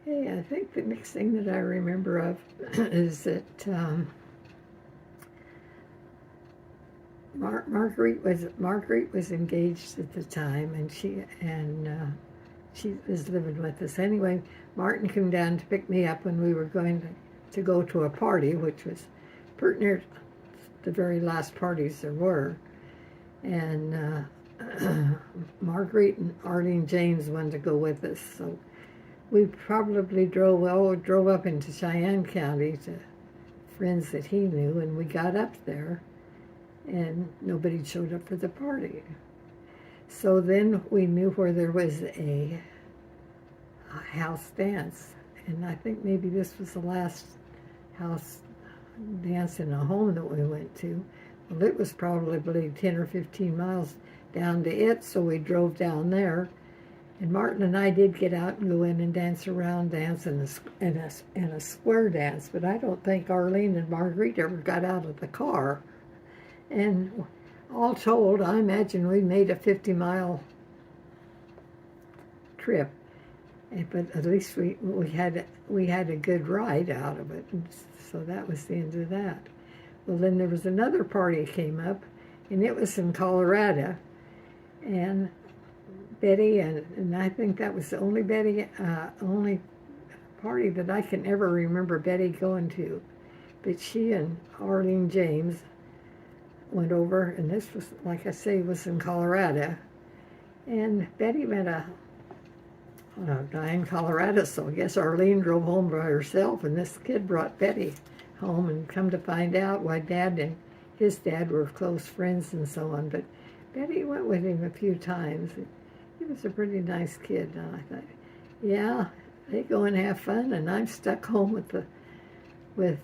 Okay, I think the next thing that I remember of is that Marguerite was engaged at the time, and she was living with us. Anyway, Martin came down to pick me up when we were going to go to a party, which was pretty near the very last parties there were. And Marguerite and Arlene James wanted to go with us, so we probably drove up into Cheyenne County to friends that he knew, and we got up there, and nobody showed up for the party. So then we knew where there was a house dance, and I think maybe this was the last house dance in a home that we went to. Well, it was probably 10 or 15 miles down to it, so we drove down there. And Martin and I did get out and go in and dance around, dance in a square dance, but I don't think Arlene and Marguerite ever got out of the car. And all told, I imagine we made a 50-mile trip, but at least we had a good ride out of it, and so that was the end of that. Well, then there was another party came up, and it was in Colorado, and Betty and I think that was the only only party that I can ever remember Betty going to, but she and Arlene James went over, and this was, like I say, was in Colorado, and Betty met a guy in Colorado, so I guess Arlene drove home by herself, and this kid brought Betty home, and come to find out why Dad and his dad were close friends and so on, but Betty went with him a few times. He was a pretty nice kid, and I thought, yeah, they go and have fun, and I'm stuck home with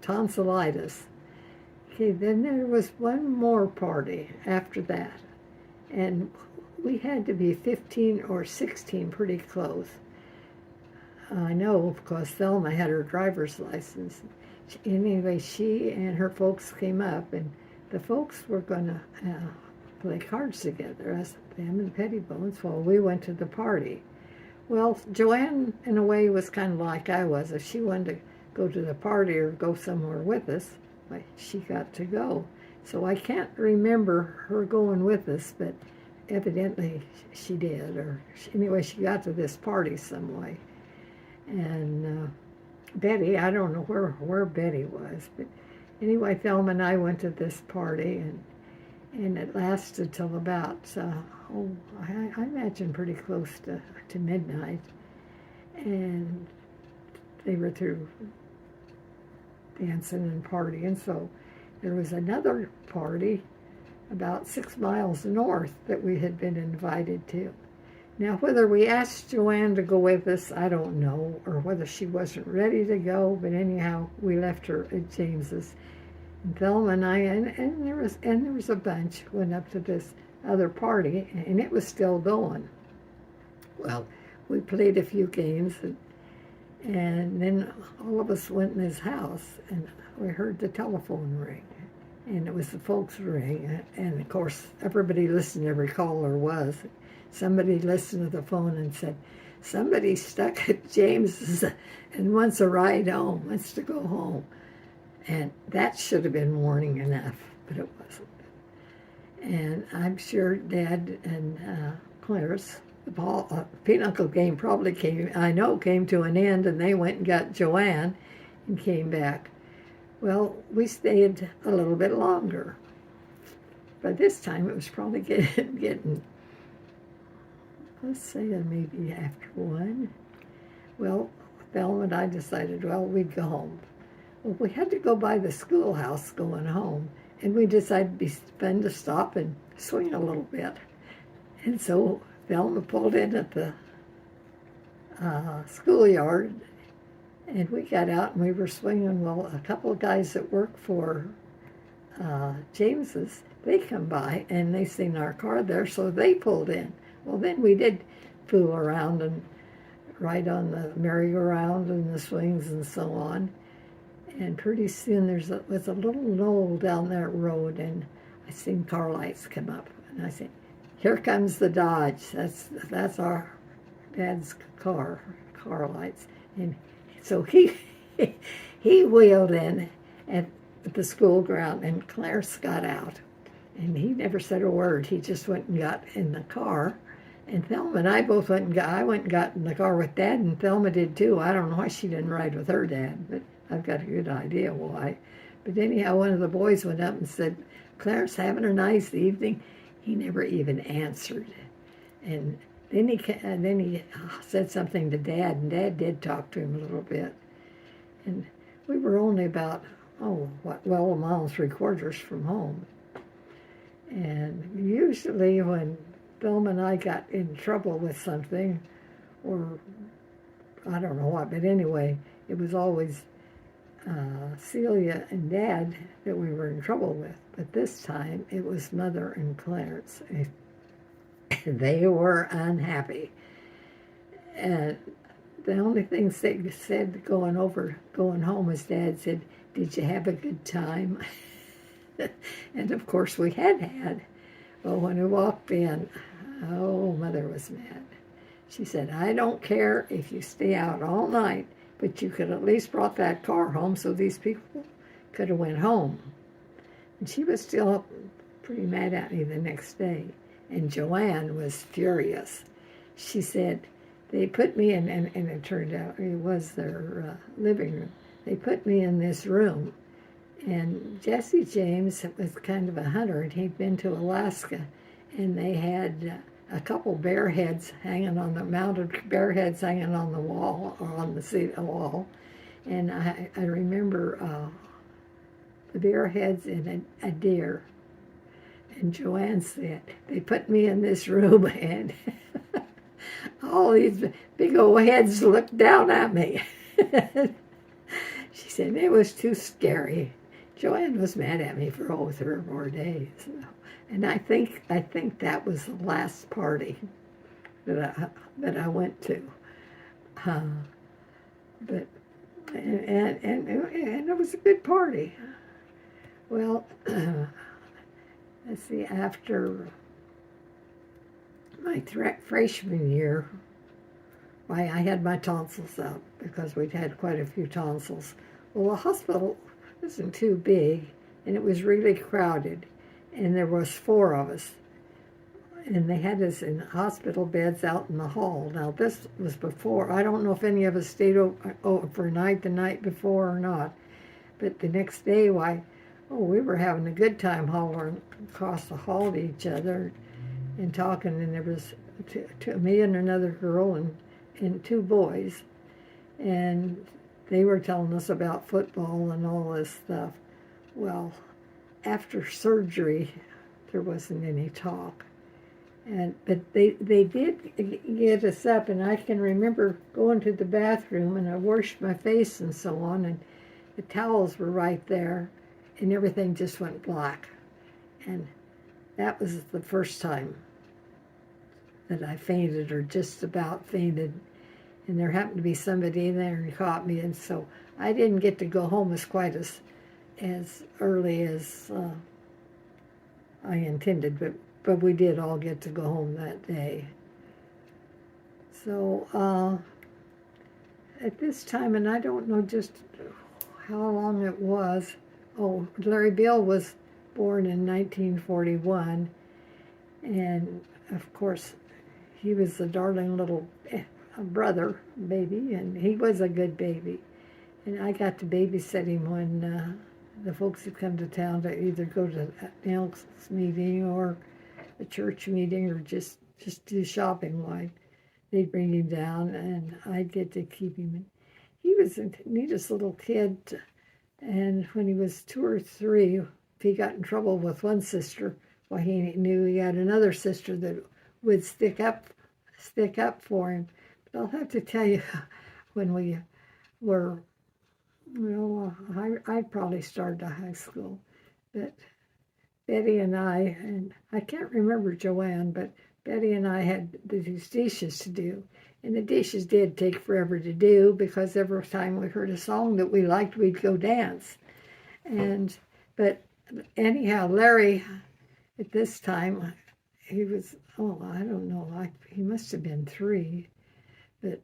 tonsillitis. Okay, then there was one more party after that, and we had to be 15 or 16, pretty close. I know, because Thelma had her driver's license. Anyway, she and her folks came up, and the folks were going to play cards together, us, them and Pettibones, while we went to the party. Well, Joanne, in a way, was kind of like I was. If she wanted to go to the party or go somewhere with us, she got to go. So I can't remember her going with us, but evidently she did. Or anyway, she got to this party some way. And Betty, I don't know where Betty was, but anyway, Thelma and I went to this party, and it lasted till about, I imagine pretty close to midnight. And they were through dancing and partying. So there was another party about 6 miles north that we had been invited to. Now, whether we asked Joanne to go with us, I don't know, or whether she wasn't ready to go, but anyhow, we left her at James's. And Thelma and I, and there was a bunch, went up to this other party, and it was still going. Well, we played a few games, and then all of us went in his house, and we heard the telephone ring, and it was the folks ring, and of course everybody listened, every caller was. Somebody listened to the phone and said, somebody stuck at James's and wants a ride home, wants to go home. And that should have been warning enough, but it wasn't. And I'm sure Dad and Claire's pinochle game probably came to an end, and they went and got Joanne and came back. Well, we stayed a little bit longer. By this time, it was probably getting let's say maybe after 1. Well, Thelma and I decided, well, we'd go home. Well, we had to go by the schoolhouse going home, and we decided it'd be fun to stop and swing a little bit. And so Thelma pulled in at the schoolyard, and we got out and we were swinging. Well, a couple of guys that work for James's, they come by and they seen our car there, so they pulled in. Well, then we did fool around and ride on the merry-go-round and the swings and so on. And pretty soon there was a little knoll down that road, and I seen car lights come up. And I said, here comes the Dodge. That's our Dad's car lights. And so he wheeled in at the school ground, and Clarence got out. And he never said a word. He just went and got in the car. And Thelma and I both I went and got in the car with Dad, and Thelma did too. I don't know why she didn't ride with her dad, but I've got a good idea why. But anyhow, one of the boys went up and said, "Clarence, having a nice evening?" He never even answered. And then he said something to Dad, and Dad did talk to him a little bit. And we were only about, a mile and 3/4 from home. And usually when Thelma and I got in trouble with something, or I don't know what, but anyway, it was always Celia and Dad that we were in trouble with. But this time it was Mother and Clarence. They were unhappy. And the only things they said going home was Dad said, "Did you have a good time?" And of course we had. Well, when we walked in, Mother was mad. She said, "I don't care if you stay out all night, but you could at least brought that car home so these people could have went home." And she was still pretty mad at me the next day. And Joanne was furious. She said, "They put me in," and it turned out it was their living room. "They put me in this room." And Jesse James was kind of a hunter, and he'd been to Alaska, and they had a couple mounted bear heads hanging on the wall, or on the wall. And I remember the bear heads and a deer. And Joanne said, "They put me in this room, and all these big old heads looked down at me." She said, "It was too scary." Joanne was mad at me for 3 or 4 days. And I think that was the last party that I went to. But it was a good party. Well, let's see, after my freshman year, I had my tonsils out because we'd had quite a few tonsils. Well, the hospital wasn't too big, and it was really crowded, and there was 4 of us, and they had us in hospital beds out in the hall. Now, this was before, I don't know if any of us stayed overnight the night before or not, but the next day, we were having a good time hollering across the hall to each other and talking, and there was me and another girl and 2 boys, and they were telling us about football and all this stuff. Well, after surgery, there wasn't any talk. But they did get us up, and I can remember going to the bathroom, and I washed my face and so on, and the towels were right there, and everything just went black. And that was the first time that I fainted, or just about fainted. And there happened to be somebody in there and caught me, and so I didn't get to go home quite as early as I intended, but we did all get to go home that day. So at this time, and I don't know just how long it was. Larry Bill was born in 1941, and of course he was the darling little baby, and he was a good baby. And I got to babysit him when the folks had come to town to either go to an Elks meeting or a church meeting, or just do shopping. They'd bring him down, and I'd get to keep him. He was the neatest little kid, and when he was 2 or 3, if he got in trouble with one sister, he knew he had another sister that would stick up for him. But I'll have to tell you, when we were, I'd probably started high school, but Betty and I can't remember Joanne, but Betty and I had these dishes to do. And the dishes did take forever to do, because every time we heard a song that we liked, we'd go dance. But anyhow, Larry, at this time, he was, I don't know, he must have been 3. But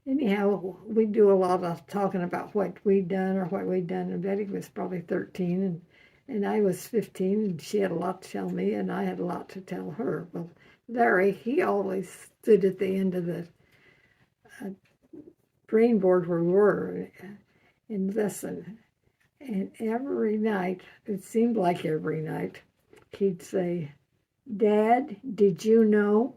anyhow, we do a lot of talking about what we'd done or what we'd done. And Betty was probably 13, and I was 15, and she had a lot to tell me, and I had a lot to tell her. Well, Larry, he always stood at the end of the brain board where we were and listened. And every night, it seemed like every night, he'd say, "Dad, did you know?"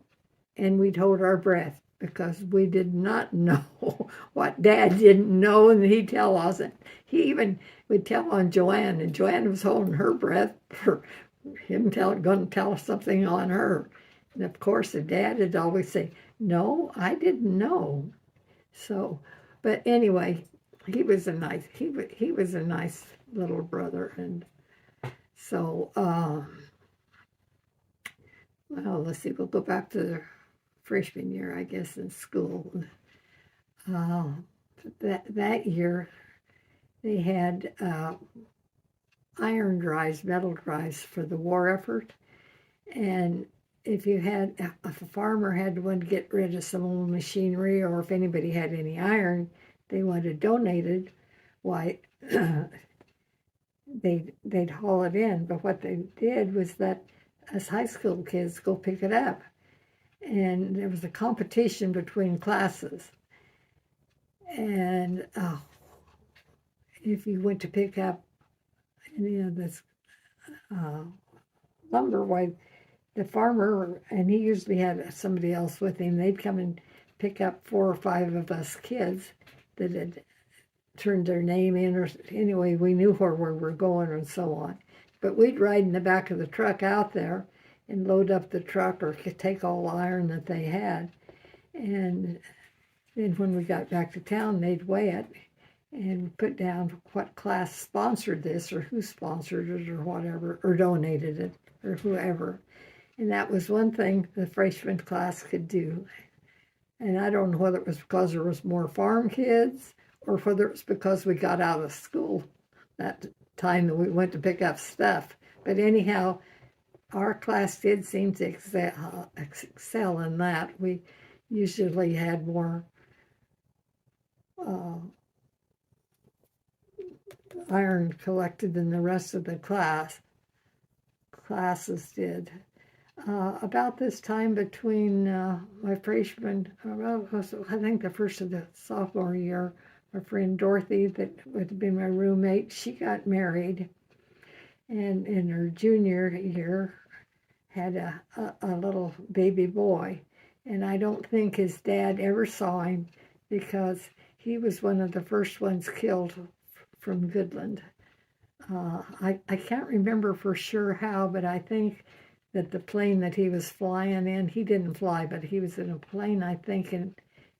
And we'd hold our breath because we did not know what Dad didn't know, and he'd tell us. And he even would tell on Joanne, and Joanne was holding her breath for him going to tell us something on her. And of course, the Dad would always say, "No, I didn't know." So, but anyway, he was a nice little brother, and so well, let's see. We'll go back to the freshman year, I guess, in school. That year, they had iron drives, metal drives for the war effort, and if a farmer had to get rid of some old machinery, or if anybody had any iron they wanted donated, why they'd haul it in. But what they did was that us high school kids go pick it up, and there was a competition between classes. And if you went to pick up any of this lumber, why the farmer, and he usually had somebody else with him, they'd come and pick up 4 or 5 of us kids that had turned their name in, or anyway, we knew where we were going and so on. But we'd ride in the back of the truck out there and load up the truck or take all the iron that they had. And then when we got back to town, they'd weigh it and put down what class sponsored this, or who sponsored it, or whatever, or donated it, or whoever. And that was one thing the freshman class could do. And I don't know whether it was because there was more farm kids, or whether it was because we got out of school that time that we went to pick up stuff. But anyhow, our class did seem to excel in that. We usually had more iron collected than the rest of the classes did. About this time between my freshman, I think the first of the sophomore year, my friend Dorothy, that would have been my roommate, she got married, and in her junior year had a little baby boy. And I don't think his dad ever saw him, because he was one of the first ones killed from Goodland. I can't remember for sure how, but I think that the plane that he was flying in, he didn't fly, but he was in a plane, I think, and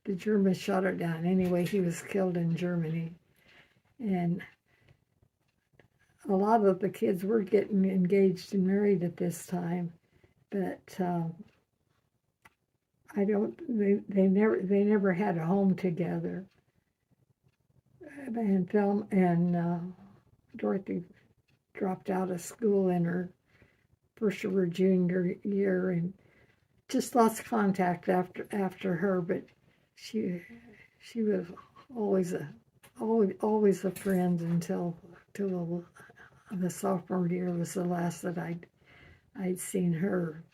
the Germans shot it down. Anyway, he was killed in Germany. And a lot of the kids were getting engaged and married at this time, but they never had a home together. And Dorothy dropped out of school in her first of her junior year, and just lost contact after her. But she was always a friend until the sophomore year was the last that I'd seen her.